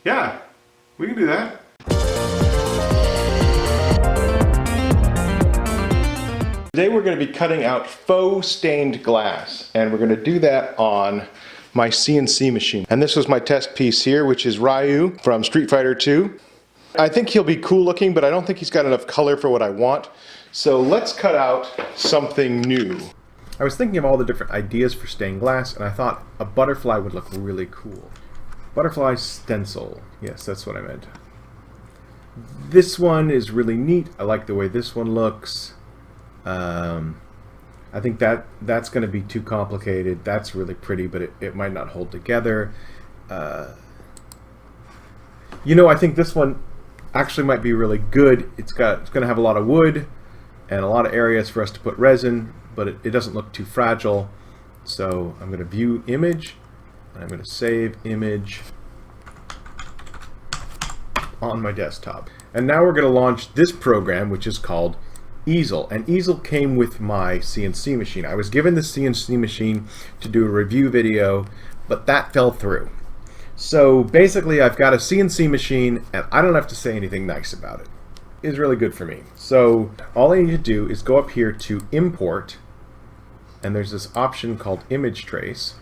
Yeah, we can do that. Today we're going to be cutting out faux stained glass, and we're going to do that on my CNC machine. And this was my test piece here, which is Ryu from Street Fighter 2. I think he'll be cool looking, but I don't think he's got enough color for what I want. So let's cut out something new. I was thinking of all the different ideas for stained glass, and I thought a butterfly would look really cool. Butterfly stencil. Yes, that's what I meant. This one is really neat. I like the way this one looks. I think that's going to be too complicated. That's really pretty, but it might not hold together. You know, I think this one actually might be really good. It's going to have a lot of wood and a lot of areas for us to put resin, but it doesn't look too fragile. So I'm going to view image, and I'm going to save image on my desktop. And now we're going to launch this program, which is called Easel. And Easel came with my CNC machine. I was given the CNC machine to do a review video, but that fell through. So basically I've got a CNC machine and I don't have to say anything nice about it. It's really good for me. So all I need to do is go up here to import, and there's this option called image trace,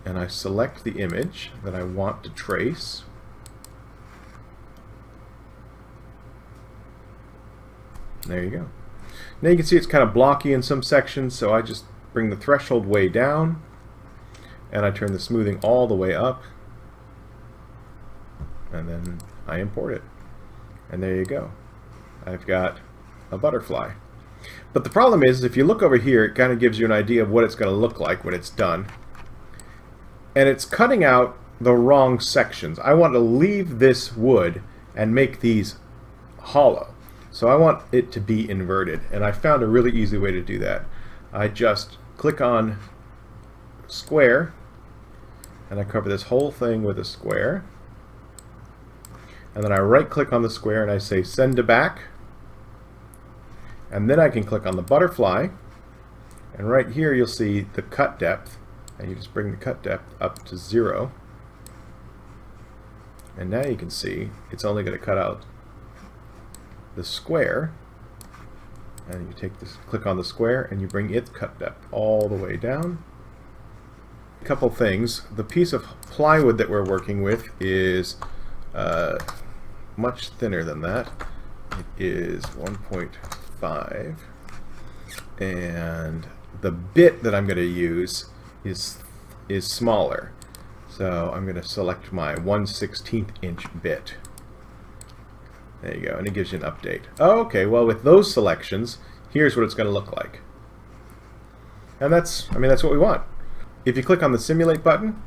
and I select the image that I want to trace. There you go. Now you can see it's kind of blocky in some sections, so I just bring the threshold way down, and I turn the smoothing all the way up, and then I import it. And there you go. I've got a butterfly. But the problem is, if you look over here, it kind of gives you an idea of what it's going to look like when it's done. And it's cutting out the wrong sections. I want to leave this wood and make these hollow. So I want it to be inverted, and I found a really easy way to do that. I just click on square, and I cover this whole thing with a square, and then I right click on the square and I say send to back, and then I can click on the butterfly, and right here you'll see the cut depth, and you just bring the cut depth up to 0, and now you can see it's only going to cut out the square, and you take this, click on the square, and you bring its cut depth all the way down. A couple things. The piece of plywood that we're working with is much thinner than that. It is 1.5, and the bit that I'm going to use is smaller. So I'm going to select my 1/16 inch bit. There you go, and it gives you an update. Oh, okay, well with those selections, here's what it's going to look like. And that's what we want. If you click on the simulate button,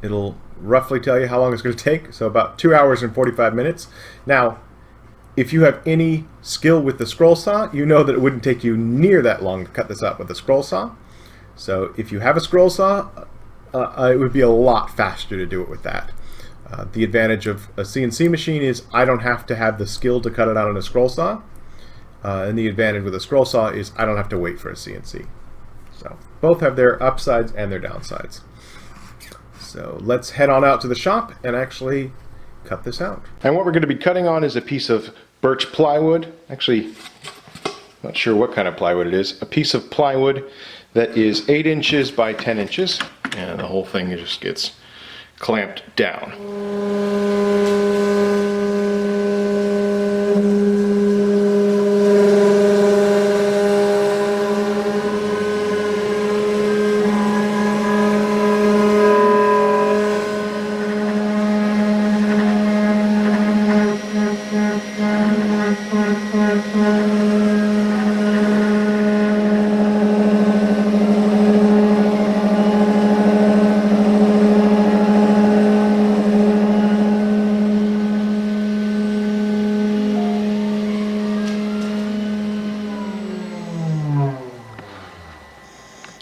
it'll roughly tell you how long it's going to take, so about 2 hours and 45 minutes. Now, if you have any skill with the scroll saw, you know that it wouldn't take you near that long to cut this out with a scroll saw. So if you have a scroll saw, it would be a lot faster to do it with that. The advantage of a CNC machine is I don't have to have the skill to cut it out on a scroll saw. And the advantage with a scroll saw is I don't have to wait for a CNC. So both have their upsides and their downsides. So let's head on out to the shop and actually cut this out. And what we're going to be cutting on is a piece of birch plywood. Actually, not sure what kind of plywood it is. A piece of plywood that is 8 inches by 10 inches. And the whole thing just gets clamped down.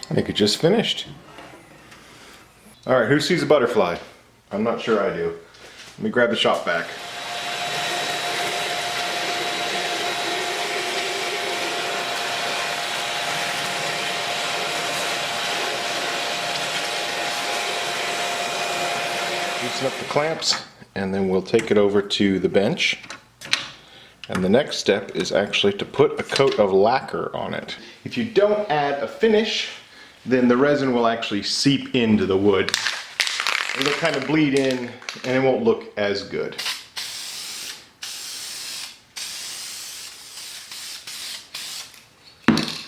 I think it just finished. All right, who sees a butterfly? I'm not sure I do. Let me grab the shop vac. Loosen up the clamps, and then we'll take it over to the bench. And the next step is actually to put a coat of lacquer on it. If you don't add a finish, then the resin will actually seep into the wood. It'll kind of bleed in, and it won't look as good.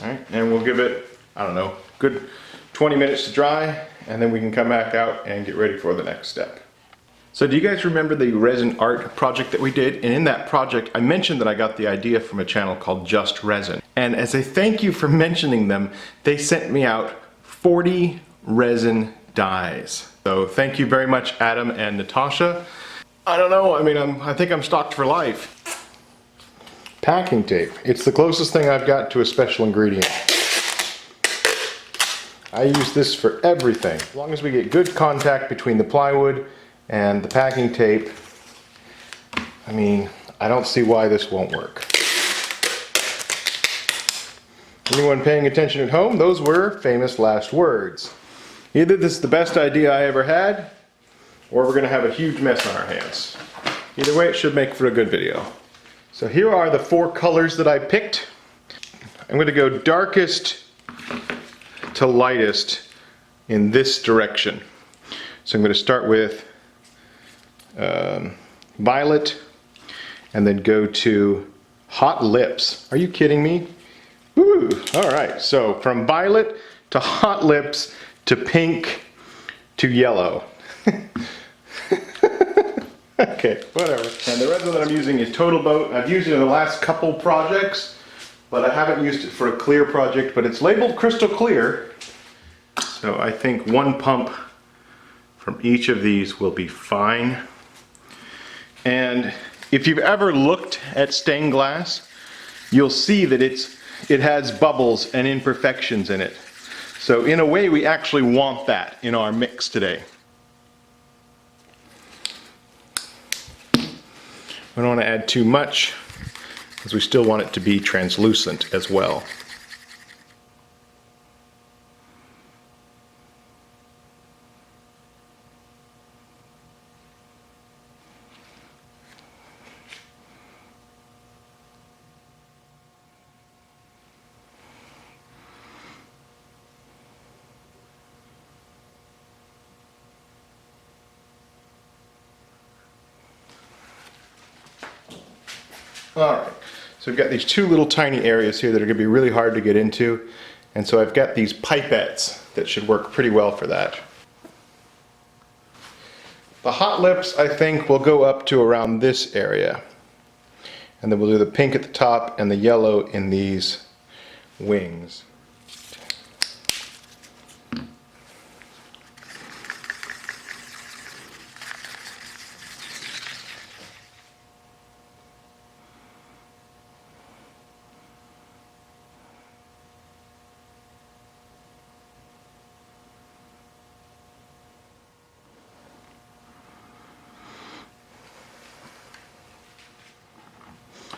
Alright, and we'll give it, I don't know, good 20 minutes to dry, and then we can come back out and get ready for the next step. So do you guys remember the resin art project that we did? And in that project, I mentioned that I got the idea from a channel called Just Resin. And as a thank you for mentioning them, they sent me out 40 resin dies. So thank you very much, Adam and Natasha. I don't know, I mean, I think I'm stocked for life. Packing tape. It's the closest thing I've got to a special ingredient. I use this for everything. As long as we get good contact between the plywood and the packing tape, I mean, I don't see why this won't work. Anyone paying attention at home? Those were famous last words. Either this is the best idea I ever had, or we're gonna have a huge mess on our hands. Either way, it should make for a good video. So here are the 4 colors that I picked. I'm gonna go darkest to lightest in this direction. So I'm gonna start with violet, and then go to hot lips. Are you kidding me? Woo! All right, so from violet to hot lips to pink to yellow. Okay, whatever. And the resin that I'm using is Total Boat. I've used it in the last couple projects, but I haven't used it for a clear project, but it's labeled crystal clear. So I think 1 pump from each of these will be fine. And if you've ever looked at stained glass, you'll see that it has bubbles and imperfections in it. So in a way, we actually want that in our mix today. We don't want to add too much, because we still want it to be translucent as well. Alright, so we've got these 2 little tiny areas here that are going to be really hard to get into, and so I've got these pipettes that should work pretty well for that. The hot lips, I think, will go up to around this area, and then we'll do the pink at the top and the yellow in these wings.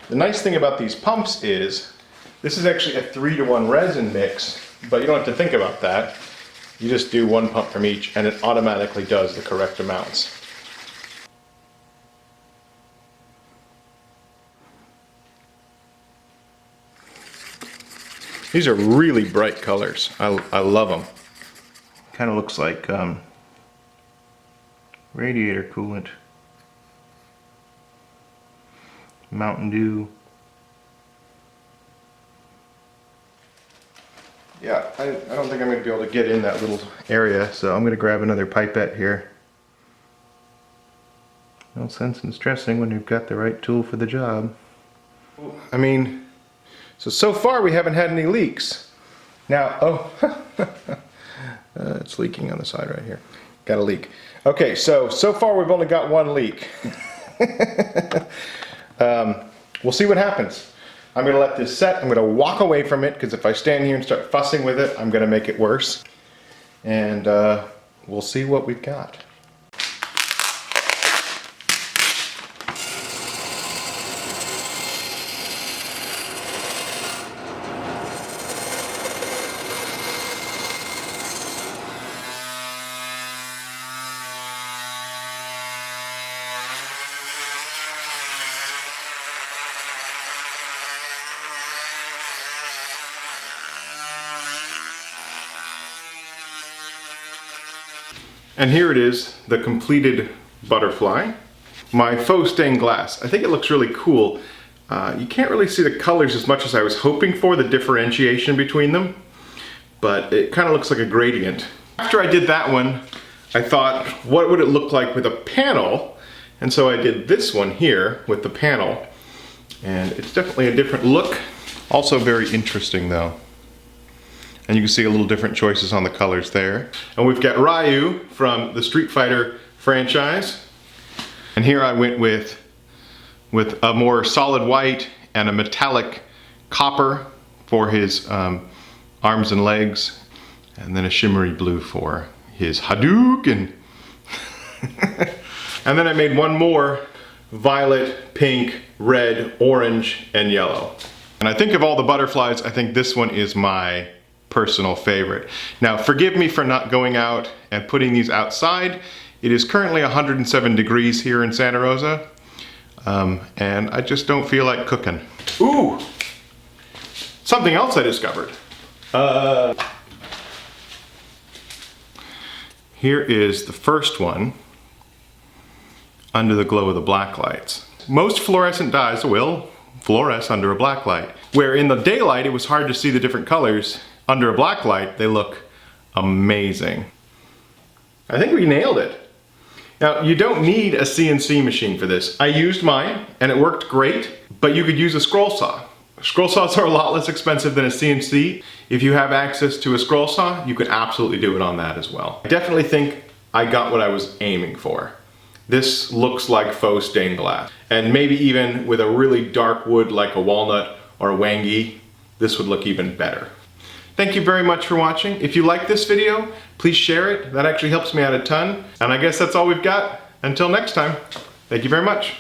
The nice thing about these pumps is, this is actually a 3-to-1 resin mix, but you don't have to think about that. You just do 1 pump from each, and it automatically does the correct amounts. These are really bright colors. I love them. Kind of looks like radiator coolant. Mountain Dew. Yeah, I don't think I'm going to be able to get in that little area, so I'm going to grab another pipette here. No sense in stressing when you've got the right tool for the job. I mean, so far we haven't had any leaks. Now, oh, it's leaking on the side right here. Got a leak. Okay, so far we've only got 1 leak. We'll see what happens. I'm going to let this set. I'm going to walk away from it, because if I stand here and start fussing with it, I'm going to make it worse. And we'll see what we've got. And here it is, the completed butterfly. My faux stained glass. I think it looks really cool. You can't really see the colors as much as I was hoping for, the differentiation between them, but it kind of looks like a gradient. After I did that one, I thought, what would it look like with a panel? And so I did this one here with the panel, and it's definitely a different look. Also very interesting though. And you can see a little different choices on the colors there. And we've got Ryu from the Street Fighter franchise. And here I went with a more solid white and a metallic copper for his arms and legs, and then a shimmery blue for his Hadouken. And then I made one more: violet, pink, red, orange, and yellow. And I think of all the butterflies, I think this one is my personal favorite. Now, forgive me for not going out and putting these outside. It is currently 107 degrees here in Santa Rosa, and I just don't feel like cooking. Ooh! Something else I discovered. Here is the first one under the glow of the black lights. Most fluorescent dyes will fluoresce under a black light, where in the daylight it was hard to see the different colors. Under a black light, they look amazing. I think we nailed it. Now, you don't need a CNC machine for this. I used mine and it worked great, but you could use a scroll saw. Scroll saws are a lot less expensive than a CNC. If you have access to a scroll saw, you could absolutely do it on that as well. I definitely think I got what I was aiming for. This looks like faux stained glass. And maybe even with a really dark wood like a walnut or a wangi, this would look even better. Thank you very much for watching. If you like this video, please share it. That actually helps me out a ton. And I guess that's all we've got. Until next time, thank you very much.